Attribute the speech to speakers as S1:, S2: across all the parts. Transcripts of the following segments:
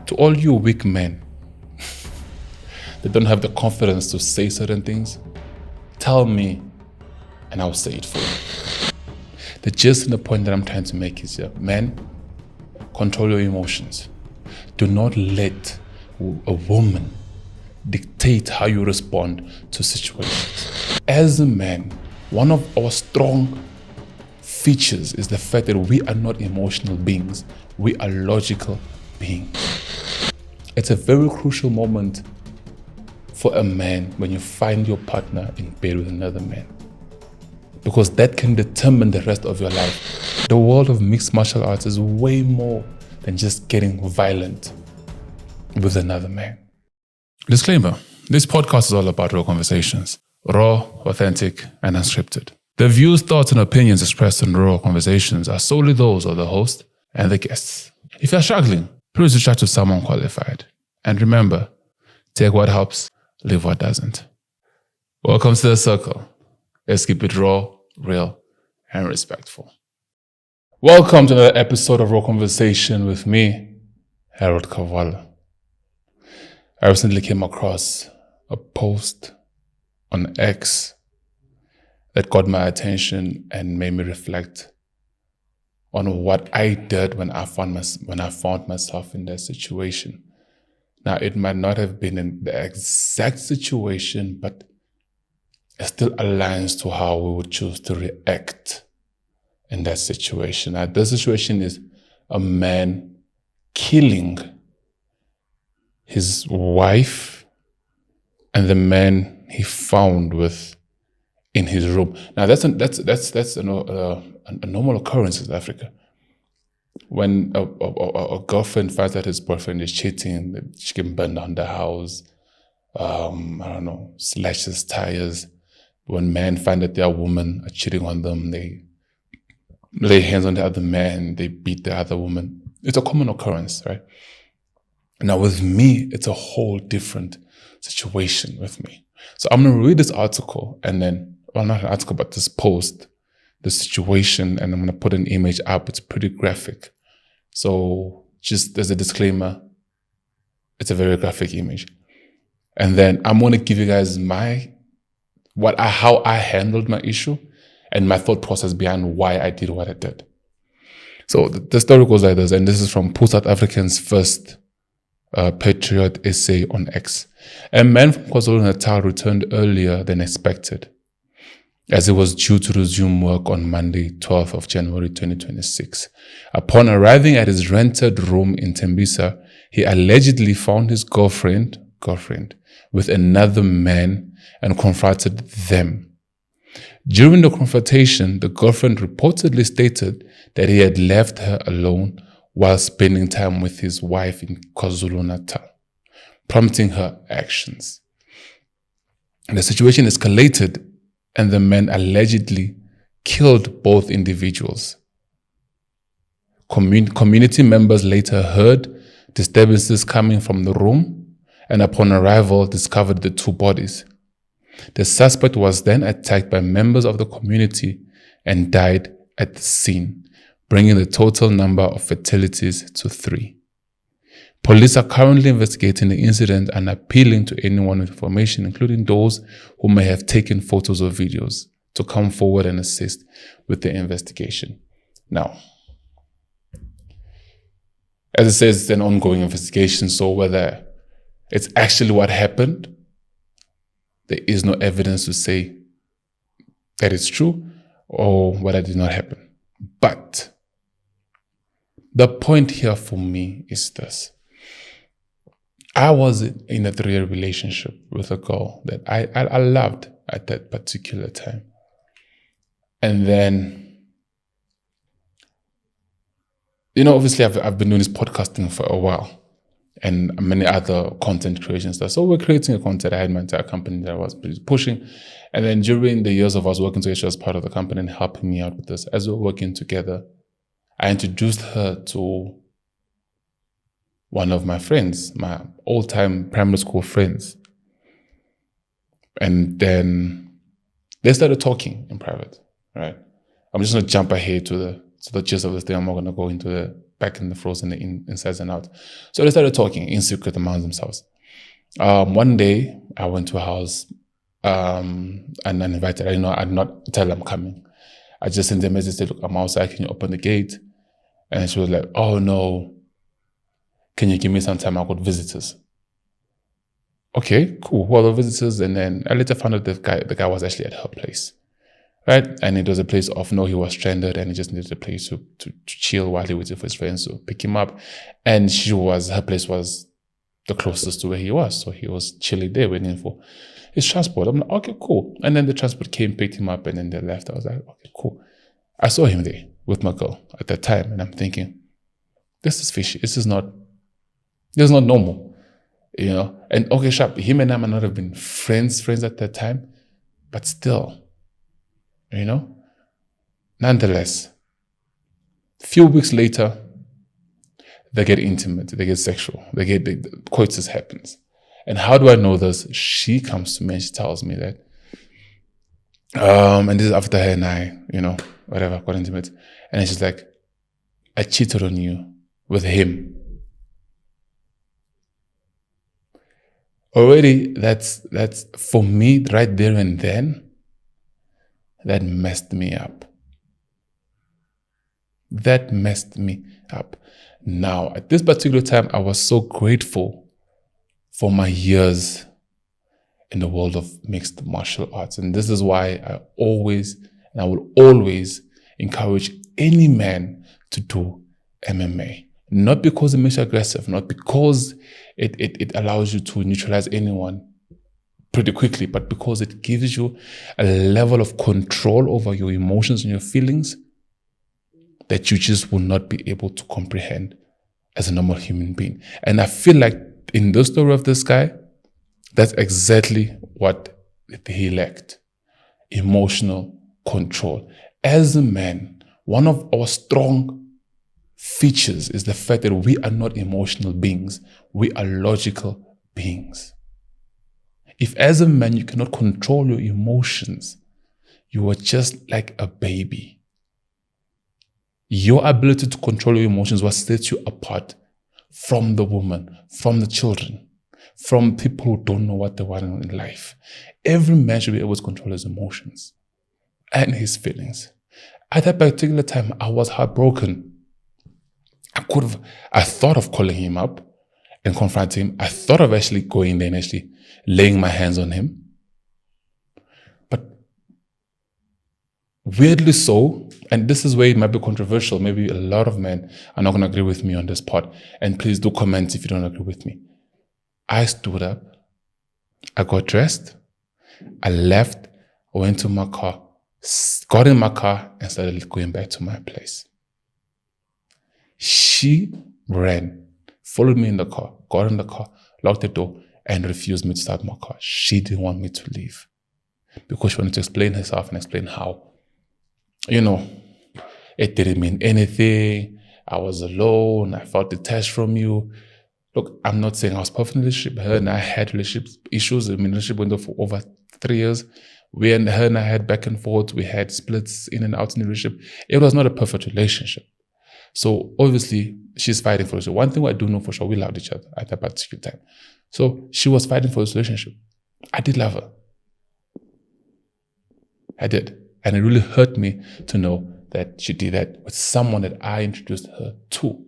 S1: To all you weak men that don't have the confidence to say certain things, tell me and I'll say it for you. The gist and the point that I'm trying to make is here, men, control your emotions. Do not let a woman dictate how you respond to situations. As a man, one of our strong features is the fact that we are not emotional beings. We are logical beings. It's a very crucial moment for a man when you find your partner in bed with another man, because that can determine the rest of your life. The world of mixed martial arts is way more than just getting violent with another man. Disclaimer, this podcast is all about real conversations, raw, authentic, and unscripted. The views, thoughts, and opinions expressed in raw conversations are solely those of the host and the guests. If you're struggling, please reach out to someone qualified. And remember, take what helps, leave what doesn't. Welcome to the circle. Let's keep it raw, real, and respectful. Welcome to another episode of Raw Conversation with me, Herald Kavuala. I recently came across a post on X that got my attention and made me reflect on what I did when I found myself in that situation. Now, it might not have been in the exact situation, but it still aligns to how we would choose to react in that situation. Now, this situation is a man killing his wife and the man he found with in his room. Now, that's a normal occurrence in South Africa. When a girlfriend finds out his boyfriend is cheating, she can burn down the house, slash his tires. When men find that their women are cheating on them, they lay hands on the other man, they beat the other woman. It's a common occurrence, right? Now with me, it's a whole different situation with me. So I'm going to read this article and then, well, not an article, but this post, the situation, and I'm going to put an image up. It's pretty graphic. So just as a disclaimer, it's a very graphic image. And then I'm going to give you guys how I handled my issue and my thought process behind why I did what I did. So the story goes like this, and this is from South African's first Patriot essay on X. A man from KwaZulu-Natal returned earlier than expected, as he was due to resume work on Monday, 12th of January 2026. Upon arriving at his rented room in Tembisa, he allegedly found his girlfriend with another man and confronted them. During the confrontation, the girlfriend reportedly stated that he had left her alone while spending time with his wife in KwaZulu-Natal, prompting her actions. The situation escalated and the man allegedly killed both individuals. Community members later heard disturbances coming from the room and upon arrival discovered the two bodies. The suspect was then attacked by members of the community and died at the scene, bringing the total number of fatalities to 3. Police are currently investigating the incident and appealing to anyone with information, including those who may have taken photos or videos, to come forward and assist with the investigation. Now, as it says, it's an ongoing investigation, so whether it's actually what happened, there is no evidence to say that it's true or whether it did not happen. But the point here for me is this. I was in a 3-year relationship with a girl that I loved at that particular time. And then, obviously I've been doing this podcasting for a while and many other content creation stuff. So we're creating a content. I had my entire company that I was pushing. And then during the years of us working together, she was part of the company and helping me out with this. As we were working together, I introduced her to one of my friends, my old-time primary school friends. And then they started talking in private, right? I'm just going to jump ahead to So the gist of this thing, I'm not going to go into the back and the froze and the insides and out. So they started talking in secret among themselves. One day, I went to a house and uninvited. I did not tell them I'm coming. I just sent a message, said, look, I'm outside, can you open the gate? And she was like, oh no, can you give me some time? I got visitors. Okay, cool. Well, the visitors, and then I later found out the guy was actually at her place. Right? And it was a place of, no, he was stranded and he just needed a place to chill while he waited for his friends to pick him up. And her place was the closest to where he was. So he was chilling there waiting for his transport. I'm like, okay, cool. And then the transport came, picked him up, and then they left. I was like, okay, cool. I saw him there with my girl at that time. And I'm thinking, this is fishy. This is not normal. You know? And okay, sharp, him and I might not have been friends at that time, but still, you know, nonetheless, few weeks later, they get intimate, they get sexual, the coitus happens. And how do I know this? She comes to me and she tells me that, and this is after her and I, you know, whatever, got intimate. And then she's like, I cheated on you with him. Already, that's for me right there and then, that messed me up. That messed me up. Now, at this particular time, I was so grateful for my years in the world of mixed martial arts. And this is why I always, and I will always encourage any man to do MMA. Not because it makes you aggressive, not because it allows you to neutralize anyone pretty quickly, but because it gives you a level of control over your emotions and your feelings that you just will not be able to comprehend as a normal human being. And I feel like in the story of this guy, that's exactly what he lacked. Emotional control. As a man, one of our strong features is the fact that we are not emotional beings. We are logical beings. If as a man you cannot control your emotions, you are just like a baby. Your ability to control your emotions what sets you apart from the woman, from the children, from people who don't know what they want in life. Every man should be able to control his emotions and his feelings. At that particular time, I was heartbroken. I thought of calling him up and confronting him. I thought of actually going there and actually laying my hands on him. But weirdly so, and this is where it might be controversial, maybe a lot of men are not going to agree with me on this part, and please do comment if you don't agree with me. I stood up, I got dressed, I left, I went to my car, got in my car and started going back to my place. She ran, followed me in the car, got in the car, locked the door, and refused me to start my car. She didn't want me to leave because she wanted to explain herself and explain how, you know, it didn't mean anything. I was alone. I felt detached from you. Look, I'm not saying I was perfect in a relationship. Her and I had relationship issues. The relationship went on for over 3 years. Her and I had back and forth. We had splits in and out in the relationship. It was not a perfect relationship. So obviously, she's fighting for us. One thing I do know for sure, we loved each other at that particular time. So she was fighting for this relationship. I did love her. I did. And it really hurt me to know that she did that with someone that I introduced her to.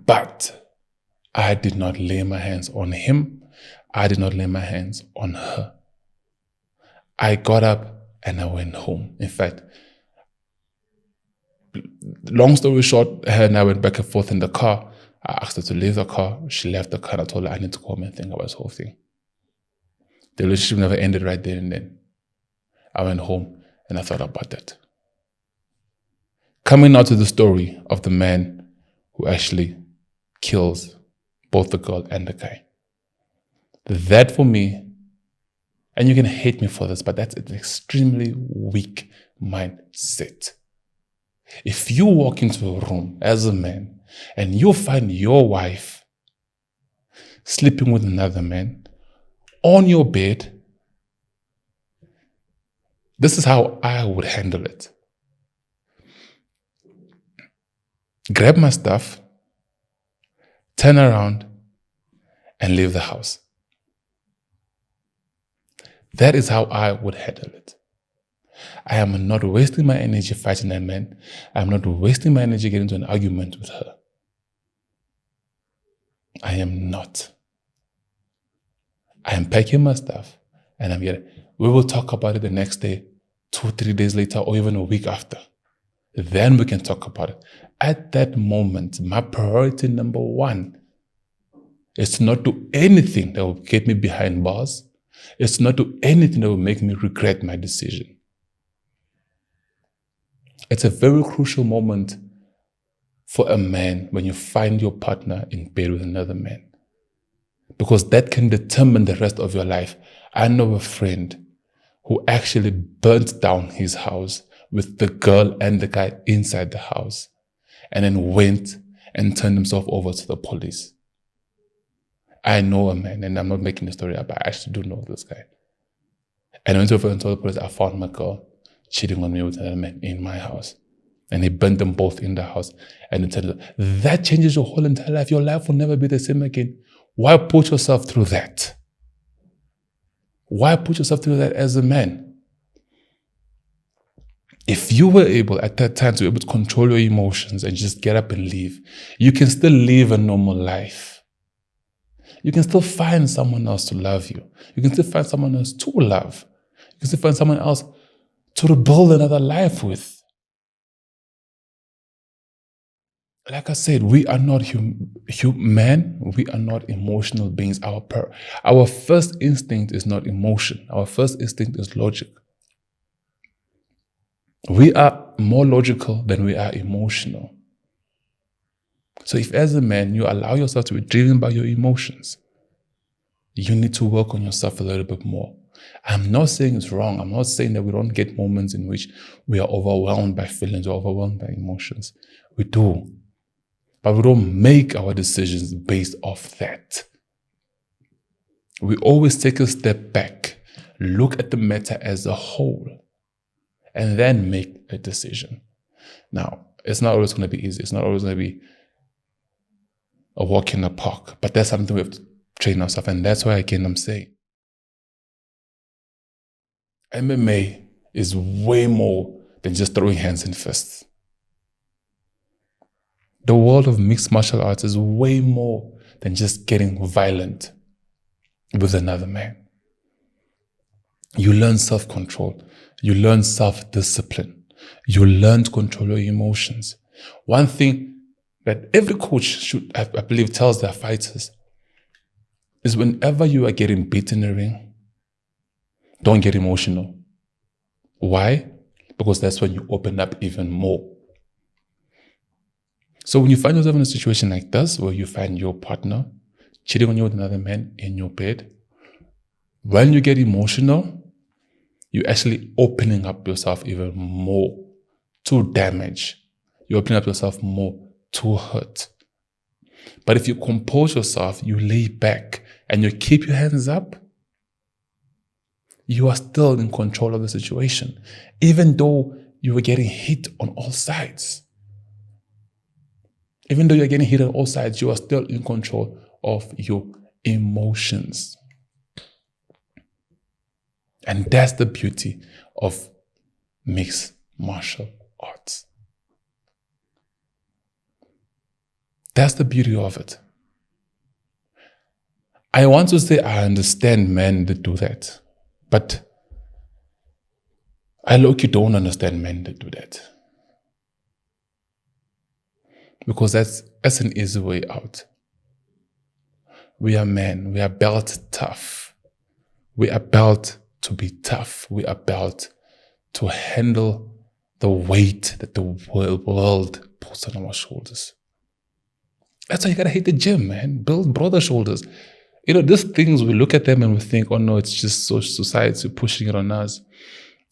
S1: But I did not lay my hands on him. I did not lay my hands on her. I got up and I went home. In fact, long story short, her and I went back and forth in the car. I asked her to leave the car. She left the car. I told her I need to go home and think about this whole thing. The relationship never ended right there and then. I went home and I thought about that. Coming now to the story of the man who actually kills both the girl and the guy. That for me, and you can hate me for this, but that's an extremely weak mindset. If you walk into a room as a man and you find your wife sleeping with another man on your bed, this is how I would handle it. grab my stuff, turn around, and leave the house. That is how I would handle it. I am not wasting my energy fighting that man. I am not wasting my energy getting into an argument with her. I am not. I am packing my stuff and I'm here. We will talk about it the next day, 2-3 days later, or even a week after. Then we can talk about it. At that moment, my priority number one is to not do anything that will get me behind bars. It's to not do anything that will make me regret my decision. It's a very crucial moment for a man when you find your partner in bed with another man, because that can determine the rest of your life. I know a friend who actually burnt down his house with the girl and the guy inside the house, and then went and turned himself over to the police. I know a man, and I'm not making the story up, I actually do know this guy. And I went over and told the police, I found my girl cheating on me with another man in my house. And he burnt them both in the house. And that changes your whole entire life. Your life will never be the same again. Why put yourself through that? Why put yourself through that as a man? If you were able at that time to be able to control your emotions and just get up and leave, you can still live a normal life. You can still find someone else to love you. You can still find someone else to love. You can still find someone else to rebuild another life with. Like I said, we are not human. We are not emotional beings. Our first instinct is not emotion. Our first instinct is logic. We are more logical than we are emotional. So if as a man, you allow yourself to be driven by your emotions, you need to work on yourself a little bit more. I'm not saying it's wrong. I'm not saying that we don't get moments in which we are overwhelmed by feelings or overwhelmed by emotions. We do. But we don't make our decisions based off that. We always take a step back, look at the matter as a whole, and then make a decision. Now, it's not always going to be easy. It's not always going to be a walk in the park. But that's something we have to train ourselves. And that's why, again, I'm saying MMA is way more than just throwing hands and fists. The world of mixed martial arts is way more than just getting violent with another man. You learn self-control. You learn self-discipline. You learn to control your emotions. One thing that every coach should, I believe, tells their fighters is whenever you are getting beaten in the ring, don't get emotional. Why? Because that's when you open up even more. So when you find yourself in a situation like this, where you find your partner cheating on you with another man in your bed, when you get emotional, you're actually opening up yourself even more to damage. You're opening up yourself more to hurt. But if you compose yourself, you lay back, and you keep your hands up, you are still in control of the situation, even though you were getting hit on all sides. Even though you're getting hit on all sides, you are still in control of your emotions. And that's the beauty of mixed martial arts. That's the beauty of it. I want to say I understand men that do that, but I look, you don't understand men that do that. Because that's an easy way out. We are men. We are built tough. We are built to be tough. We are built to handle the weight that the world puts on our shoulders. That's why you gotta hit the gym, man. Build broader shoulders. These things, we look at them and we think, oh no, it's just society pushing it on us.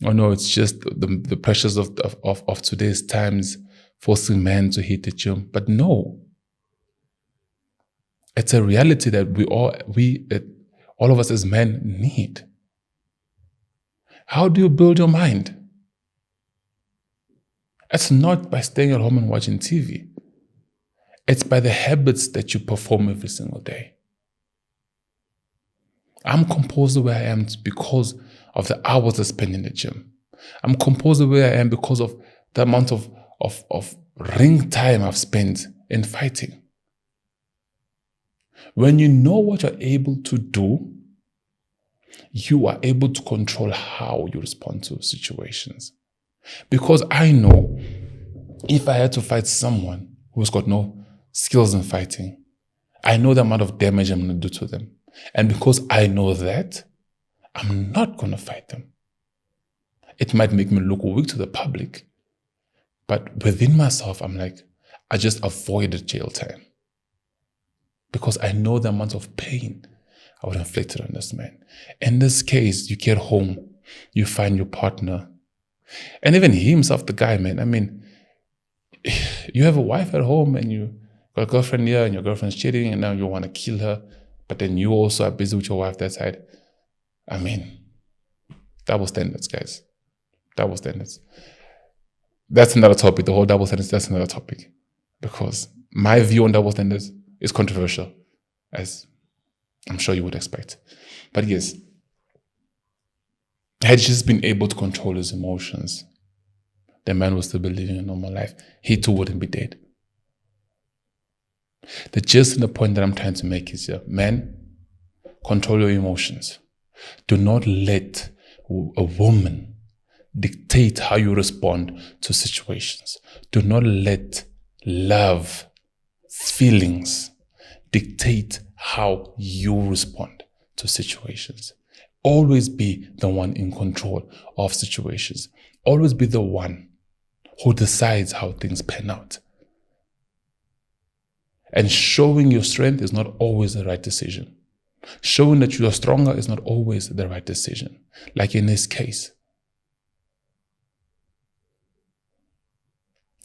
S1: Oh no, it's just the pressures of today's times forcing men to hit the gym. But no, it's a reality that all of us as men need. How do you build your mind? It's not by staying at home and watching TV. It's by the habits that you perform every single day. I'm composed the way I am because of the hours I spend in the gym. I'm composed the way I am because of the amount of ring time I've spent in fighting. When you know what you're able to do, you are able to control how you respond to situations. Because I know if I had to fight someone who's got no skills in fighting, I know the amount of damage I'm going to do to them. And because I know that, I'm not going to fight them. It might make me look weak to the public, but within myself, I'm like, I just avoided jail time. Because I know the amount of pain I would inflict on this man. In this case, you get home, you find your partner, and even he himself, the guy, man, I mean, you have a wife at home and you got a girlfriend here and your girlfriend's cheating and now you want to kill her, but then you also are busy with your wife that side. I mean, double standards, guys. Double standards. That's another topic. The whole double standards, that's another topic. Because my view on double standards is controversial, as I'm sure you would expect. But yes, had he just been able to control his emotions, the man would still be living a normal life. He too wouldn't be dead. The gist and the point that I'm trying to make is here, men, control your emotions. Do not let a woman dictate how you respond to situations. Do not let love, feelings dictate how you respond to situations. Always be the one in control of situations. Always be the one who decides how things pan out. And showing your strength is not always the right decision. Showing that you are stronger is not always the right decision. Like in this case.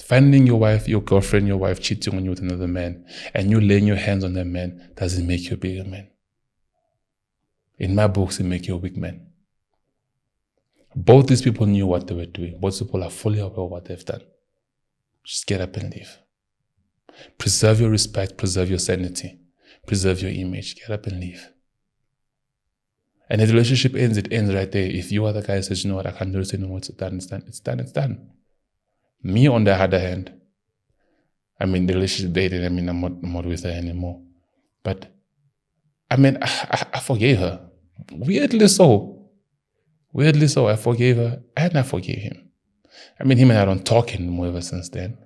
S1: Finding your wife, your girlfriend, your wife cheating on you with another man, and you laying your hands on that man doesn't make you a bigger man. In my books, it makes you a weak man. Both these people knew what they were doing. Both people are fully aware of what they've done. Just get up and leave. Preserve your respect, preserve your sanity, preserve your image. Get up and leave. And if the relationship ends, it ends right there. If you are the guy who says, you know what, I can't do this anymore, it's done, it's done, it's done, it's done. Me, on the other hand, I mean, the relationship dated, I mean, I'm not with her anymore. But, I mean, I forgave her. Weirdly so, I forgave her and I forgave him. I mean, him and I don't talk anymore ever since then.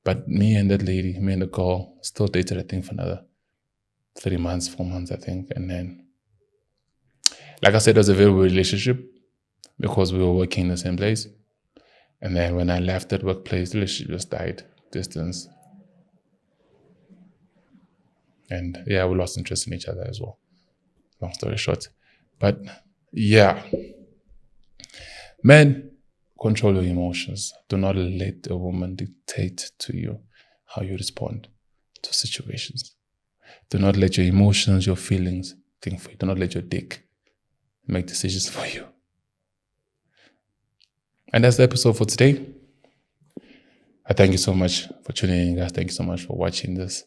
S1: But me and that lady, me and the girl, still dated, I think, for another 3 months, 4 months, I think. And then, like I said, it was a very weird relationship because we were working in the same place. And then when I left that workplace, the relationship just died, distance. And yeah, we lost interest in each other as well. Long story short. But yeah. Men, control your emotions. Do not let a woman dictate to you how you respond to situations. Do not let your emotions, your feelings think for you. Do not let your dick make decisions for you. And that's the episode for today. I thank you so much for tuning in, guys. Thank you so much for watching this.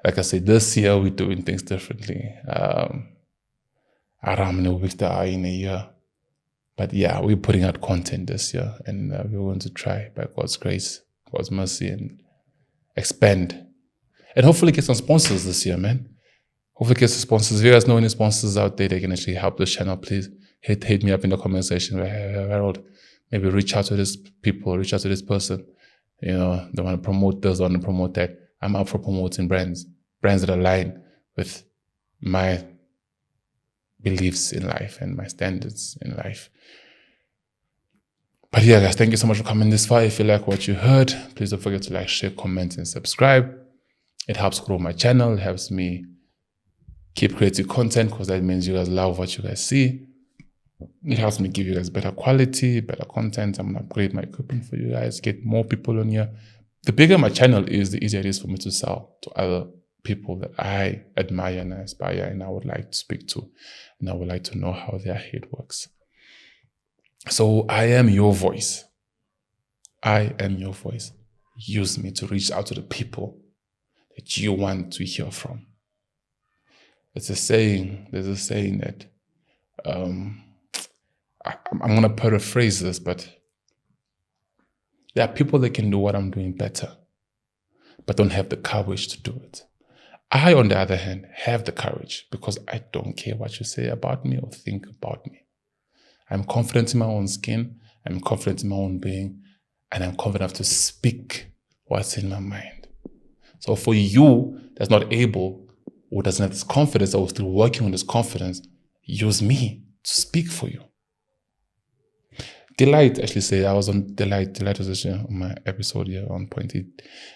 S1: Like I said, this year we're doing things differently. Around in a year. But yeah, we're putting out content this year, and we're going to try, by God's grace, God's mercy, and expand. And hopefully get some sponsors this year, man. Hopefully get some sponsors. If you guys know any sponsors out there that can actually help this channel, please hit me up in the comment section. Herald, maybe reach out to this people, reach out to this person. You know, they want to promote this, they want to promote that. I'm up for promoting brands that align with my beliefs in life and my standards in life. But yeah, guys, thank you so much for coming this far. If you like what you heard, please don't forget to like, share, comment, and subscribe. It helps grow my channel. It helps me keep creating content because that means you guys love what you guys see. It helps me give you guys better quality, better content. I'm going to upgrade my equipment for you guys, get more people on here. The bigger my channel is, the easier it is for me to sell to other people that I admire and I aspire and I would like to speak to. And I would like to know how their head works. So I am your voice. I am your voice. Use me to reach out to the people that you want to hear from. There's a saying that I'm going to paraphrase this, but there are people that can do what I'm doing better, but don't have the courage to do it. I, on the other hand, have the courage because I don't care what you say about me or think about me. I'm confident in my own skin, I'm confident in my own being, and I'm confident enough to speak what's in my mind. So for you that's not able or doesn't have this confidence or still working on this confidence, use me to speak for you. Delight actually said, I was on Delight was actually on my episode here on Point.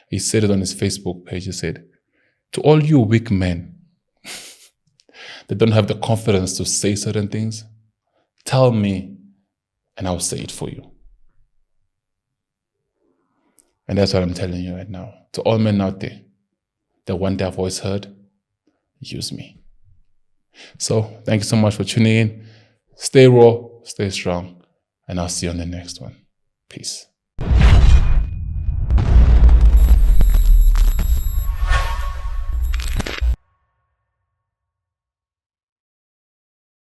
S1: He said it on his Facebook page. He said, to all you weak men that don't have the confidence to say certain things, tell me and I'll say it for you. And that's what I'm telling you right now. To all men out there that want their voice heard, use me. So thank you so much for tuning in. Stay raw, stay strong, and I'll see you on the next one. Peace.